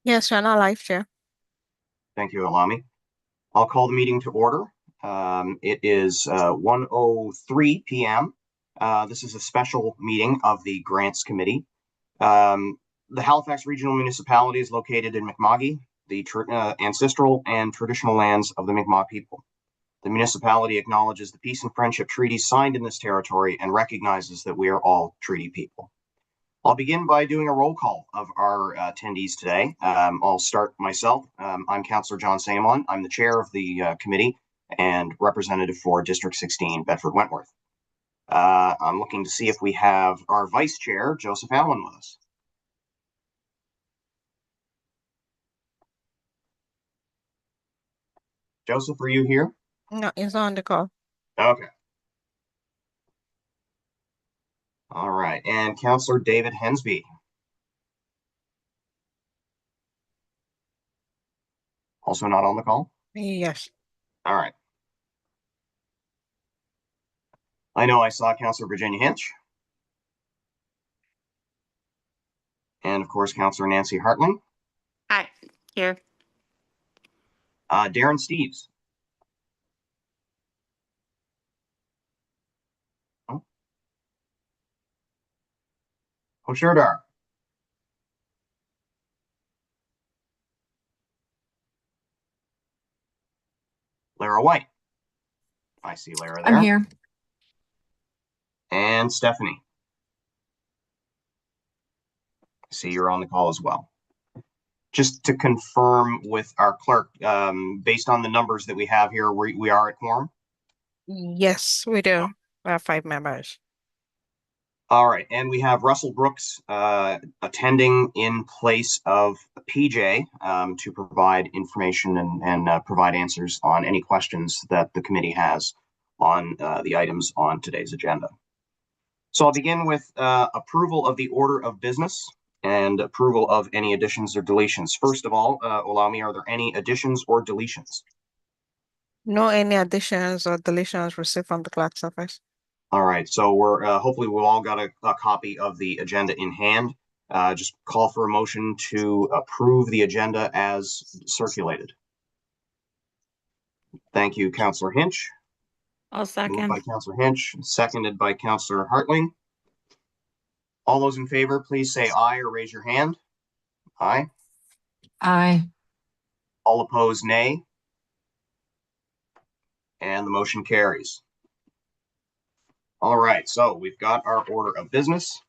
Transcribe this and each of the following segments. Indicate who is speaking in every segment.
Speaker 1: Yes, you're not live, Chair.
Speaker 2: Thank you, Alami. I'll call the meeting to order. It is 1:03 p.m. This is a special meeting of the Grants Committee. The Halifax Regional Municipality is located in Mi'kma'ki, the ancestral and traditional lands of the Mi'kmaq people. The municipality acknowledges the peace and friendship treaties signed in this territory and recognizes that we are all treaty people. I'll begin by doing a roll call of our attendees today. I'll start myself. I'm Councillor John Saimon. I'm the chair of the committee and representative for District 16, Bedford Wentworth. I'm looking to see if we have our vice chair, Joseph Allen, with us. Joseph, are you here?
Speaker 1: No, it's on the call.
Speaker 2: Okay. All right. And Councillor David Hensby. Also not on the call?
Speaker 1: Yes.
Speaker 2: All right. I know I saw Councillor Virginia Hinch. And of course, Councillor Nancy Hartling.
Speaker 3: Hi, here.
Speaker 2: Darren Steeves. Oh, Sherdar. Lara White. I see Lara there.
Speaker 3: I'm here.
Speaker 2: And Stephanie. I see you're on the call as well. Just to confirm with our clerk, based on the numbers that we have here, we are at quorum?
Speaker 1: Yes, we do. We have 5 members.
Speaker 2: All right, and we have Russell Brooks attending in place of PJ to provide information and provide answers on any questions that the committee has on the items on today's agenda. So I'll begin with approval of the order of business and approval of any additions or deletions. First of all, Olami, are there any additions or deletions?
Speaker 1: No any additions or deletions received from the clerk's office.
Speaker 2: All right, so we're hopefully we've all got a copy of the agenda in hand. Just call for a motion to approve the agenda as circulated. Thank you, Councillor Hinch.
Speaker 3: I'll second.
Speaker 2: Moved by Councillor Hinch, seconded by Councillor Hartling. All those in favor, please say aye or raise your hand. Aye.
Speaker 3: Aye.
Speaker 2: All opposed, nay. And the motion carries. All right, so we've got our order of business.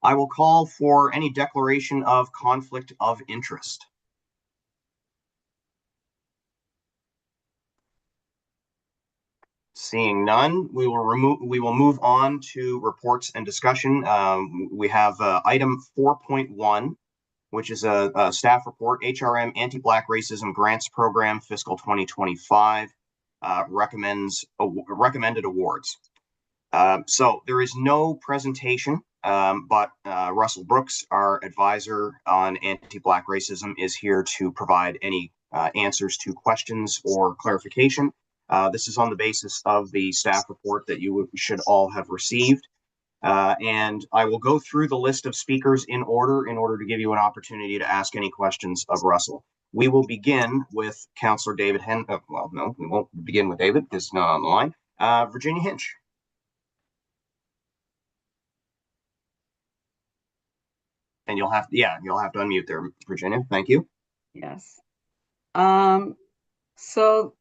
Speaker 2: I will call for any declaration of conflict of interest. Seeing none, we will move on to reports and discussion. We have item 4.1, which is a staff report, HRM Anti-Black Racism Grants Program, fiscal 2025, recommended awards. So there is no presentation, but Russell Brooks, our advisor on anti-Black racism, is here to provide any answers to questions or clarification. This is on the basis of the staff report that you should all have received. And I will go through the list of speakers in order to give you an opportunity to ask any questions of Russell. We will begin with Councillor David well, no, we won't begin with David because he's not on the line. Virginia Hinch. And you'll have to unmute there, Virginia. Thank you.
Speaker 4: Yes. So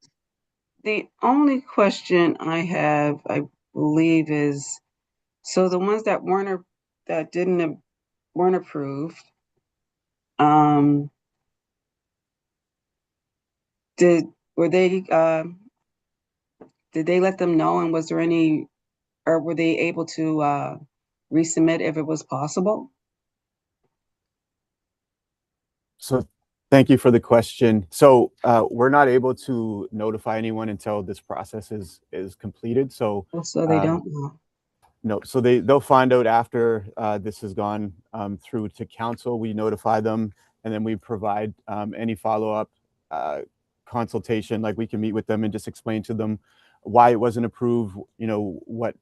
Speaker 4: the only question I have, I believe, is so the ones that weren't approved, did they let them know, and was there any, or were they able to resubmit if it was possible?
Speaker 5: So thank you for the question. So we're not able to notify anyone until this process is completed. So
Speaker 4: they don't know.
Speaker 5: No, so they'll find out after this has gone through to council. We notify them, and then we provide any follow-up consultation. Like we can meet with them and just explain to them why it wasn't approved, you know, what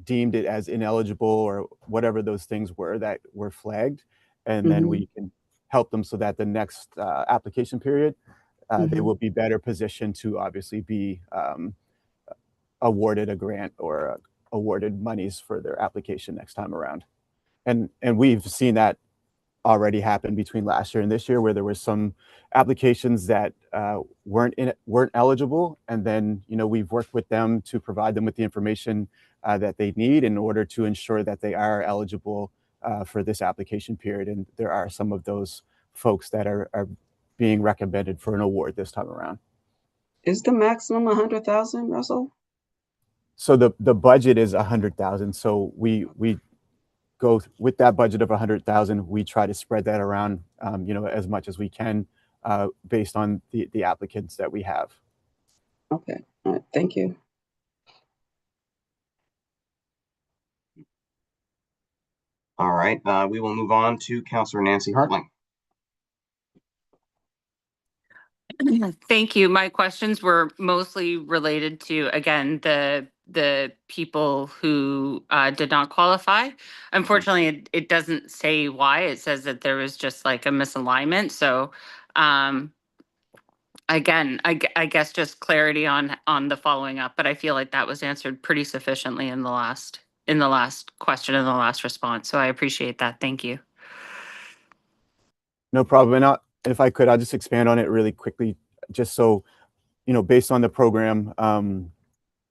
Speaker 5: deemed it as ineligible or whatever those things were that were flagged. and then we can help them so that the next application period, they will be better positioned to obviously be awarded a grant or awarded monies for their application next time around. And we've seen that already happen between last year and this year, where there were some applications that weren't eligible, and then we've worked with them to provide them with the information that they need in order to ensure that they are eligible for this application period. And there are some of those folks that are being recommended for an award this time around.
Speaker 4: Is the maximum 100,000, Russell?
Speaker 5: So the budget is 100,000. So we go with that budget of 100,000. We try to spread that around, as much as we can, based on the applicants that we have.
Speaker 4: Okay. All right. Thank you.
Speaker 2: All right, we will move on to Councillor Nancy Hartling.
Speaker 3: Thank you. My questions were mostly related to, again, the people who did not qualify. Unfortunately, it doesn't say why. It says that there was just like a misalignment. So again, I guess just clarity on the following up, but I feel like that was answered pretty sufficiently in the last question and the last response. So I appreciate that. Thank you.
Speaker 5: No problem. And if I could, I'll just expand on it really quickly, just so, based on the program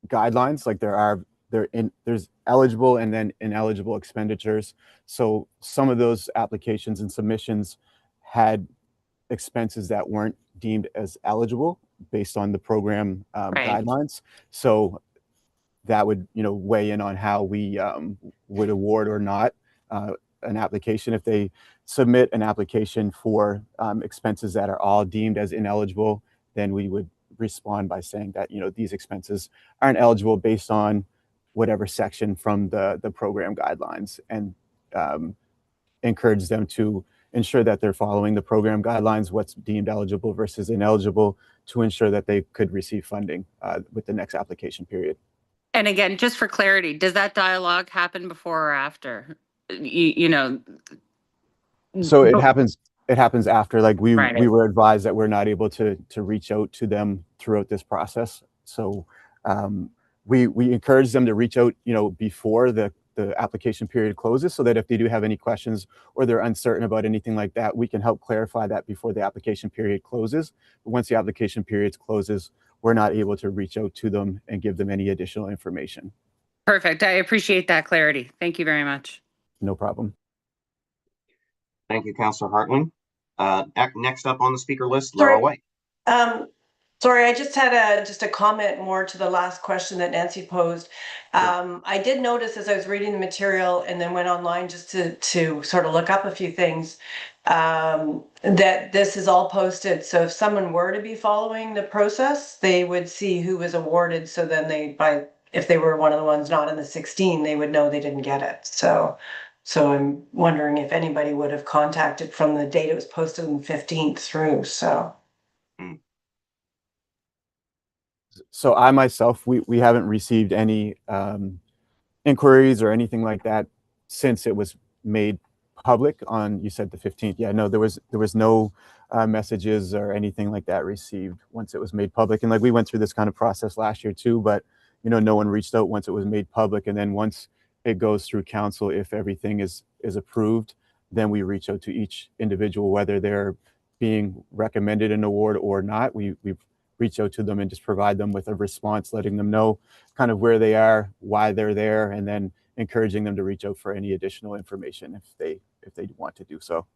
Speaker 5: guidelines, like there's eligible and then ineligible expenditures. So some of those applications and submissions had expenses that weren't deemed as eligible based on the program guidelines. So that would, weigh in on how we would award or not an application. If they submit an application for expenses that are all deemed as ineligible, then we would respond by saying that, these expenses aren't eligible based on whatever section from the program guidelines, and encourage them to ensure that they're following the program guidelines, what's deemed eligible versus ineligible, to ensure that they could receive funding with the next application period. And
Speaker 3: again, just for clarity, does that dialogue happen before or after?
Speaker 5: So it happens after. Like we were advised that we're not able to reach out to them throughout this process. So we encourage them to reach out, before the application period closes, so that if they do have any questions or they're uncertain about anything like that, we can help clarify that before the application period closes. But once the application period closes, we're not able to reach out to them and give them any additional information.
Speaker 3: Perfect. I appreciate that clarity. Thank you very much.
Speaker 5: No problem.
Speaker 2: Thank you, Councillor Hartling. Next up on the speaker list, Laura White.
Speaker 6: Sorry, I just had a comment more to the last question that Nancy posed. I did notice as I was reading the material and then went online just to sort of look up a few things, that this is all posted. So if someone were to be following the process, they would see who was awarded. So then if they were one of the ones not in the 16, they would know they didn't get it. So I'm wondering if anybody would have contacted from the date it was posted on the 15th through.
Speaker 5: So I myself, we haven't received any inquiries or anything like that since it was made public on, you said the 15th. Yeah, no, there was no messages or anything like that received once it was made public. And like we went through this kind of process last year too, but no one reached out once it was made public. And then once it goes through council, if everything is approved, then we reach out to each individual, whether they're being recommended an award or not. We reach out to them and just provide them with a response, letting them know kind of where they are, why they're there, and then encouraging them to reach out for any additional information if they want to do so.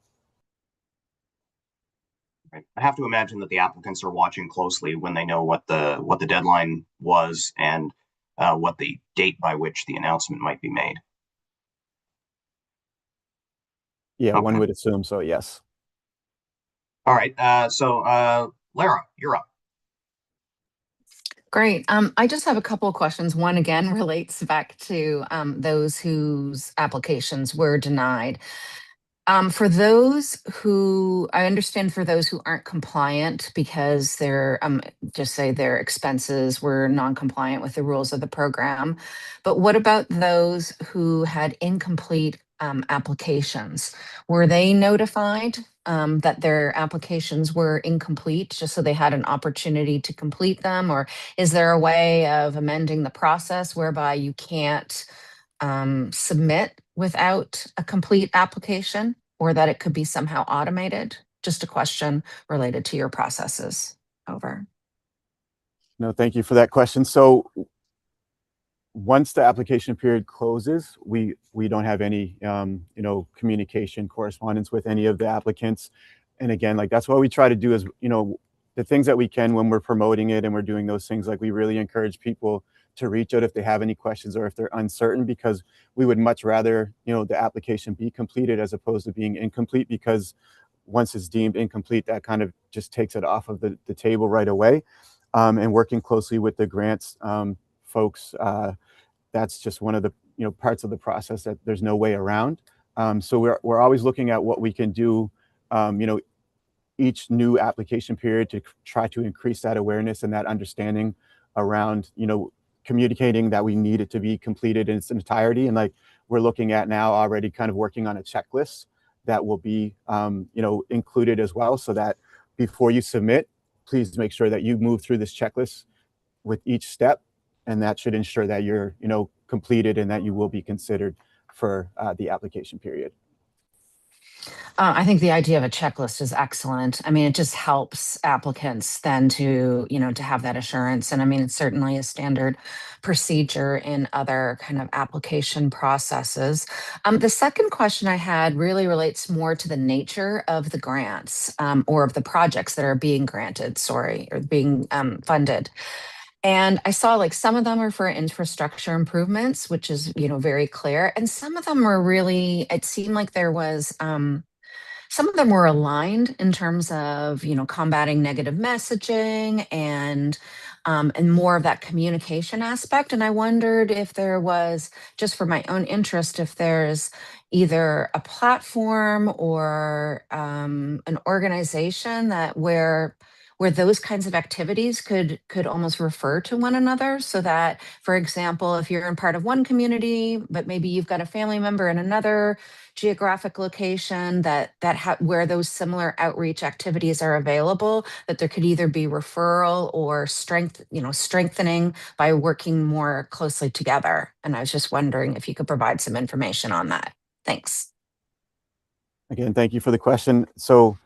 Speaker 2: Right. I have to imagine that the applicants are watching closely when they know what the deadline was and what the date by which the announcement might be made.
Speaker 5: Yeah,
Speaker 2: okay.
Speaker 5: One would assume so, yes.
Speaker 2: All right, so Lara, you're up.
Speaker 7: Great. I just have a couple of questions. One, again, relates back to those whose applications were denied. For those who, I understand for those who aren't compliant because just say their expenses were non-compliant with the rules of the program, but what about those who had incomplete applications. Were they notified that their applications were incomplete, just so they had an opportunity to complete them? Or is there a way of amending the process whereby you can't submit without a complete application, or that it could be somehow automated? Just a question related to your processes. Over.
Speaker 5: No, thank you for that question. So once the application period closes, we don't have any communication correspondence with any of the applicants. And again, like that's what we try to do is, the things that we can when we're promoting it and we're doing those things, like we really encourage people to reach out if they have any questions or if they're uncertain, because we would much rather, the application be completed as opposed to being incomplete, because once it's deemed incomplete, that kind of just takes it off of the table right away. And working closely with the grants folks, that's just one of the parts of the process that there's no way around. So we're always looking at what we can do, each new application period to try to increase that awareness and that understanding around communicating that we need it to be completed in its entirety. And like we're looking at now already kind of working on a checklist that will be included as well, so that before you submit, please make sure that you move through this checklist with each step, and that should ensure that you're completed and that you will be considered for the application period.
Speaker 7: I think the idea of a checklist is excellent. I mean, it just helps applicants then to have that assurance. And I mean, it's certainly a standard procedure in other kind of application processes. The second question I had really relates more to the nature of the grants or of the projects that are being granted, or being funded. And I saw like some of them are for infrastructure improvements, which is, very clear. And some of them are really, it seemed like there was, some of them were aligned in terms of, combating negative messaging and more of that communication aspect. And I wondered if there was, just for my own interest, if there's either a platform or an organization that where those kinds of activities could almost refer to one another, so that, for example, if you're in part of one community, but maybe you've got a family member in another geographic location where those similar outreach activities are available, that there could either be referral or strengthening by working more closely together. And I was just wondering if you could provide some information on that. Thanks.
Speaker 5: Again, thank you for the question. So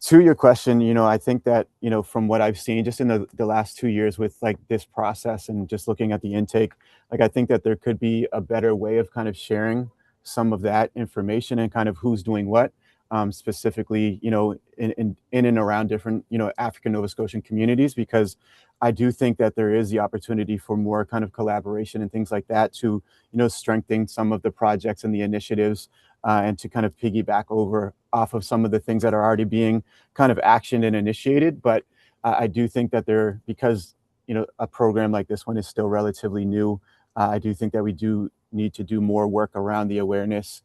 Speaker 5: to your question, I think that, from what I've seen just in the last 2 years with like this process and just looking at the intake, like I think that there could be a better way of kind of sharing some of that information and kind of who's doing what, specifically, in and around different, African Nova Scotian communities, because I do think that there is the opportunity for more kind of collaboration and things like that to, strengthen some of the projects and the initiatives, and to kind of piggyback off of some of the things that are already being kind of actioned and initiated. But I do think that because, a program like this one is still relatively new, I do think that we do need to do more work around the awareness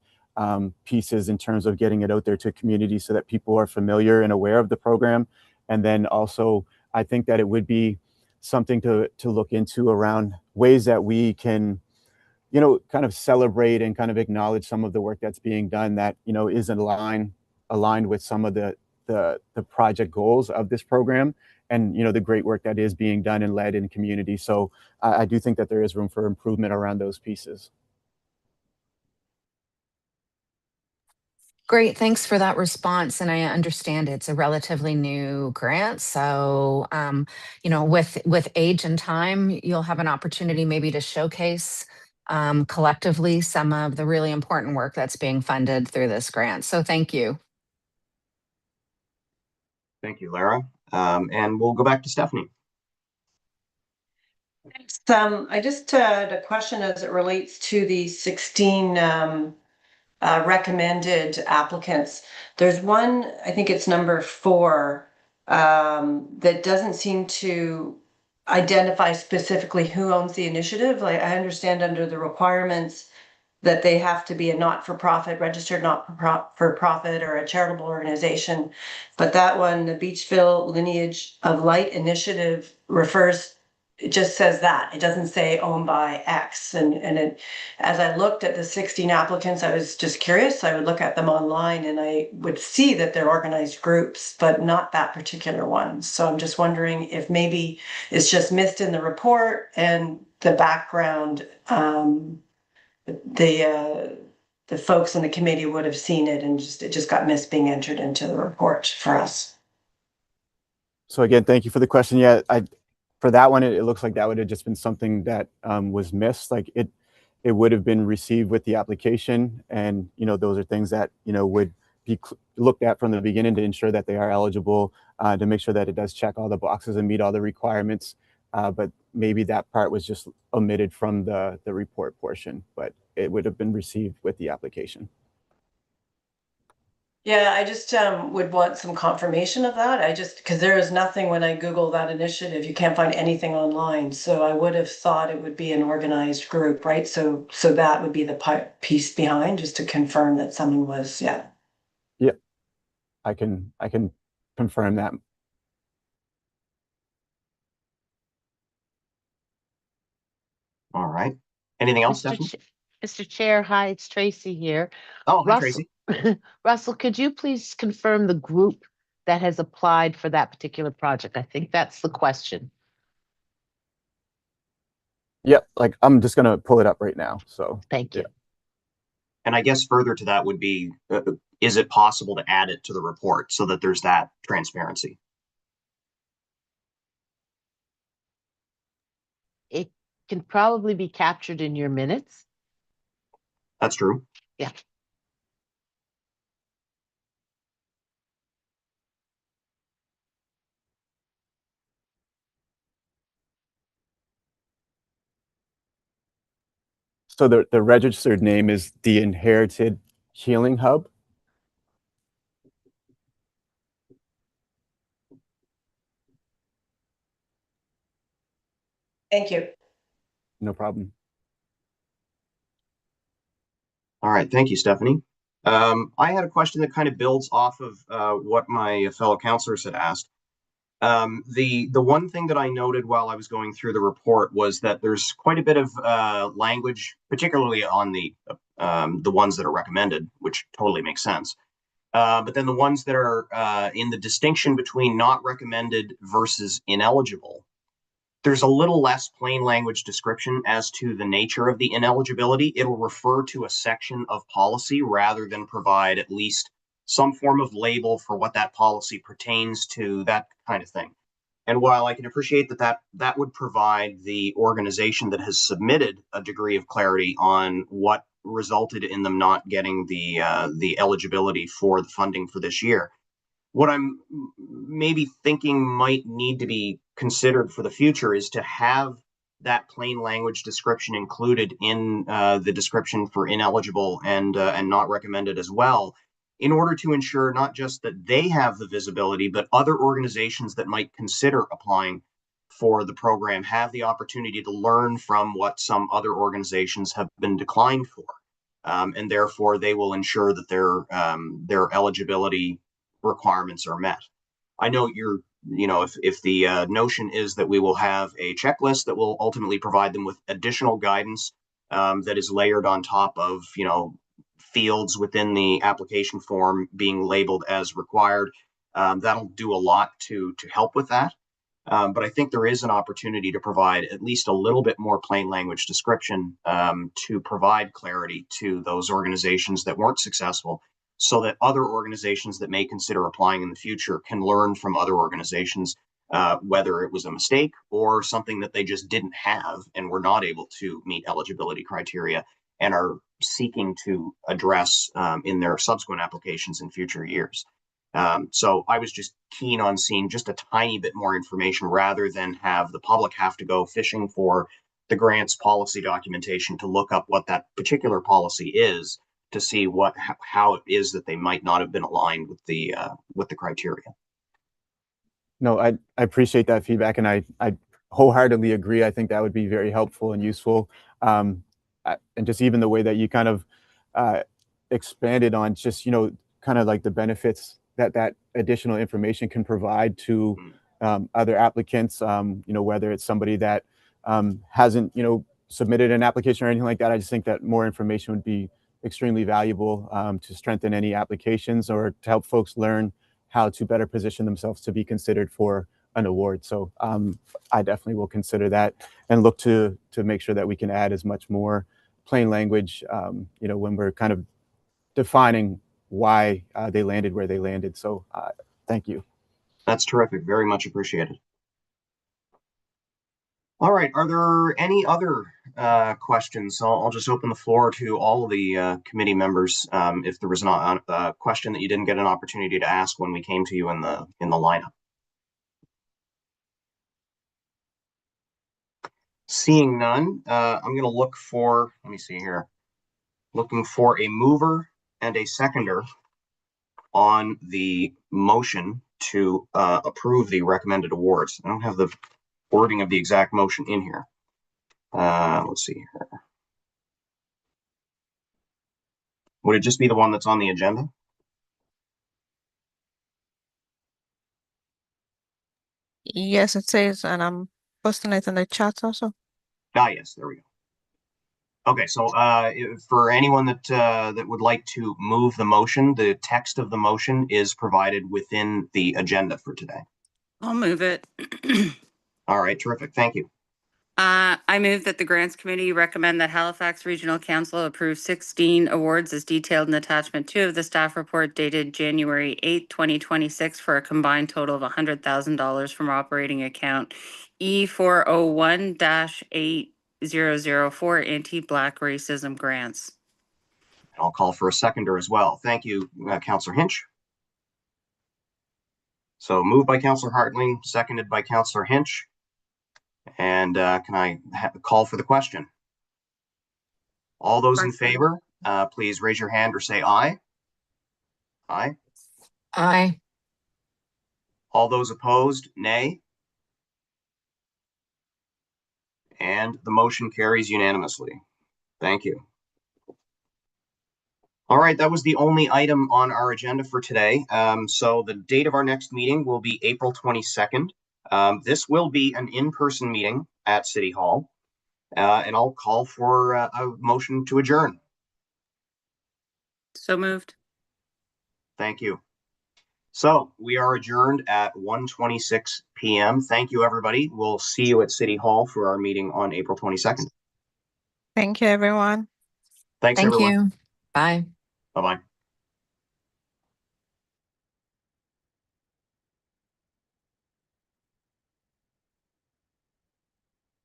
Speaker 5: pieces in terms of getting it out there to communities so that people are familiar and aware of the program. And then also, I think that it would be something to look into around ways that we can, kind of celebrate and kind of acknowledge some of the work that's being done that, is aligned with some of the project goals of this program, and, the great work that is being done and led in community. So I do think that there is room for improvement around those pieces.
Speaker 7: Great, thanks for that response. And I understand it's a relatively new grant. So, with age and time, you'll have an opportunity maybe to showcase collectively some of the really important work that's being funded through this grant. So thank you.
Speaker 2: Thank you, Lara. And we'll go back to Stephanie.
Speaker 6: I just had a question as it relates to the 16 recommended applicants. There's one, I think it's number 4, that doesn't seem to identify specifically who owns the initiative. Like, I understand under the requirements that they have to be a not-for-profit, registered not-for-profit, or a charitable organization. But that one, the Beachville Lineage of Light Initiative, refers it just says that. It doesn't say owned by X. And it, as I looked at the 16 applicants, I was just curious. I would look at them online and I would see that they're organized groups, but not that particular one. So I'm just wondering if maybe it's just missed in the report and the background, the folks in the committee would have seen it and it just got missed being entered into the report for us.
Speaker 5: So again, thank you for the question. Yeah, for that one, it looks like that would have just been something that was missed. Like it would have been received with the application, and those are things that would be looked at from the beginning to ensure that they are eligible, to make sure that it does check all the boxes and meet all the requirements. But maybe that part was just omitted from the report portion, but it would have been received with the application.
Speaker 6: Yeah, I just would want some confirmation of that. Because there is nothing when I Google that initiative, you can't find anything online. So I would have thought it would be an organized group, right? So that would be the piece behind, just to confirm that someone was, yeah.
Speaker 5: Yeah, I can confirm that.
Speaker 2: All right. Anything else, Stephanie?
Speaker 8: Mr. Chair, hi, it's Tracy here.
Speaker 2: Oh, hi,
Speaker 8: Russell,
Speaker 2: Tracy.
Speaker 8: Russell, could you please confirm the group that has applied for that particular project? I think that's the question.
Speaker 5: Yep, like I'm just gonna pull it up right now. So
Speaker 8: Thank you.
Speaker 5: Yeah.
Speaker 2: And I guess further to that would be, is it possible to add it to the report so that there's that transparency?
Speaker 8: It can probably be captured in your minutes.
Speaker 2: That's true.
Speaker 8: Yeah.
Speaker 5: So the registered name is the Inherited Healing Hub.
Speaker 6: Thank you.
Speaker 5: No problem.
Speaker 2: All right. Thank you, Stephanie. I had a question that kind of builds off of what my fellow counselors had asked. The one thing that I noted while I was going through the report was that there's quite a bit of language, particularly on the ones that are recommended, which totally makes sense. But then the ones that are in the distinction between not recommended versus ineligible, there's a little less plain language description as to the nature of the ineligibility. It'll refer to a section of policy rather than provide at least some form of label for what that policy pertains to, that kind of thing. And while I can appreciate that would provide the organization that has submitted a degree of clarity on what resulted in them not getting the eligibility for the funding for this year, what I'm maybe thinking might need to be considered for the future is to have that plain language description included in the description for ineligible and not recommended as well, in order to ensure not just that they have the visibility, but other organizations that might consider applying for the program have the opportunity to learn from what some other organizations have been declined for. And therefore, they will ensure that their eligibility requirements are met. I know if the notion is that we will have a checklist that will ultimately provide them with additional guidance that is layered on top of, fields within the application form being labeled as required, that'll do a lot to help with that. But I think there is an opportunity to provide at least a little bit more plain language description to provide clarity to those organizations that weren't successful, so that other organizations that may consider applying in the future can learn from other organizations, whether it was a mistake or something that they just didn't have and were not able to meet eligibility criteria and are seeking to address in their subsequent applications in future years. So I was just keen on seeing just a tiny bit more information rather than have the public have to go fishing for the grants policy documentation to look up what that particular policy is, to see how it is that they might not have been aligned with the criteria.
Speaker 5: No, I appreciate that feedback, and I wholeheartedly agree. I think that would be very helpful and useful. And just even the way that you kind of expanded on just, kind of like the benefits that additional information can provide to other applicants, whether it's somebody that hasn't, submitted an application or anything like that. I just think that more information would be extremely valuable to strengthen any applications or to help folks learn how to better position themselves to be considered for an award. So I definitely will consider that and look to make sure that we can add as much more plain language, when we're kind of defining why they landed where they landed. So thank you.
Speaker 2: That's terrific. Very much appreciated. All right. Are there any other questions? I'll just open the floor to all of the committee members. If there was not a question that you didn't get an opportunity to ask when we came to you in the lineup. Seeing none, I'm going to look for, let me see here, looking for a mover and a seconder on the motion to approve the recommended awards. I don't have the wording of the exact motion in here. Let's see here. Would it just be the one that's on the agenda?
Speaker 1: Yes, it says, and I'm posting it in the chat also.
Speaker 2: Ah, yes, there we go. Okay, so for anyone that would like to move the motion, the text of the motion is provided within the agenda for today.
Speaker 3: I'll move it.
Speaker 2: All right, terrific. Thank you.
Speaker 3: I move that the Grants Committee recommend that Halifax Regional Council approve 16 awards as detailed in attachment 2 of the staff report dated January 8, 2026 for a combined total of $100,000 from operating account E401-8004 anti-Black racism grants.
Speaker 2: I'll call for a seconder as well. Thank you, Councillor Hinch. So moved by Councillor Hartling, seconded by Councillor Hinch. And can I call for the question? All those in favor, please raise your hand or say aye. Aye.
Speaker 7: Aye.
Speaker 2: All those opposed, nay. And the motion carries unanimously. Thank you. All right, that was the only item on our agenda for today. So the date of our next meeting will be April 22nd. This will be an in-person meeting at City Hall. And I'll call for a motion to adjourn.
Speaker 3: So moved.
Speaker 2: Thank you. So we are adjourned at 1:26 p.m. Thank you, everybody. We'll see you at City Hall for our meeting on April 22nd.
Speaker 1: Thank you, everyone.
Speaker 2: Thanks,
Speaker 7: Thank
Speaker 2: everyone.
Speaker 7: you. Bye.
Speaker 2: Bye-bye.